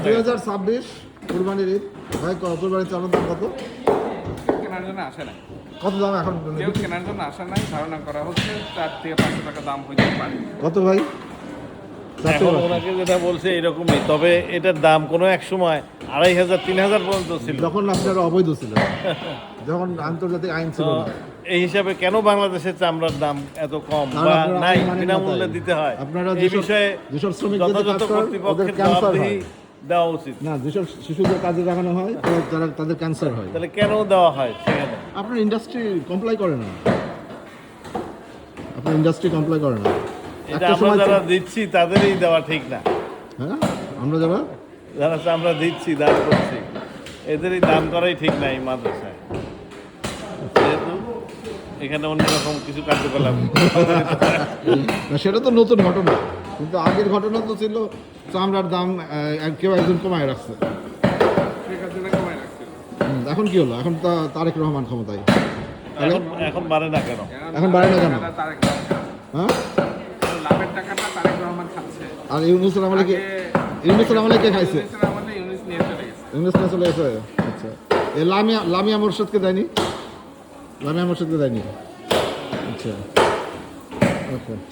2026 কুরবানির ঈদ ভাই, কুরবানির চালের দাম কত? কেনার জন্য আসে নাই, কত দাম এখন? কেউ কেনার জন্য আসে নাই, ধারণা করা হচ্ছে 4 থেকে 500 টাকা দাম হইতে পারে। কত ভাই? এখন ওনাকে যেটা বলছে এরকমই, তবে এটার দাম কোনো এক সময় 2500 3000 পর্যন্ত ছিল, যখন আপনারা অবৈধ ছিলেন, যখন আন্তর্জাতিক আইন ছিল তো না। এই হিসাবে কেন বাংলাদেশের চামড়ার দাম এত কম কারণ বা আপনারা নাই, আইন মানেন না বিনামূল্যে তাই। দিতে হয়? আপনারা এই বিষয়ে যেসব শ্রমিক যেতে যথাযথ কাজ করেন, ওদের কর্তৃপক্ষের ক্যান্সার জবাবদিহি হয় দেওয়া উচিত। না, যেসব শিশুদের কাজে লাগানো হয় তারা তাদের ক্যান্সার হয়। তাহলে কেন দেওয়া হয় সেখানে? আপনার ইন্ডাস্ট্রি কমপ্লাই করে না, আপনার ইন্ডাস্ট্রি কমপ্লাই করে না। এটা একটা আমরা সময় যারা দিচ্ছি তাদেরই দেওয়া ঠিক না। হ্যাঁ, আমরা যারা যারা আমরা দিচ্ছি, দান করছি, এদেরই দান করাই ঠিক না এই মাদ্রাসায়। যেহেতু এখানে অন্যরকম কিছু কার্যকলাপ না, সেটা তো নতুন ঘটনা, কিন্তু আগের ঘটনা তো ছিল চামড়ার দাম কেউ একজন কমায় রাখছে। শেখার জন্য কমায় রাখছিল। এখন কি হলো? এখন তো তারেক রহমান ক্ষমতায়। এখন বাড়ে না কেন? এখন বাড়ে না কেন? টাকাটা তারেক রহমান, হ্যাঁ, লাভের টাকাটা তারেক রহমান খাচ্ছে। আর ইউনূসের আমলে কে খাইছে? ইউনূসের আমলে ইউনূস নিয়ে চলে গেছে। ইউনূস না চলে গেছে? আচ্ছা, এ লামিয়া মোর্শেদকে দেয়নি? লামিয়া মোর্শেদকে দেয়নি? আচ্ছা, ওকে।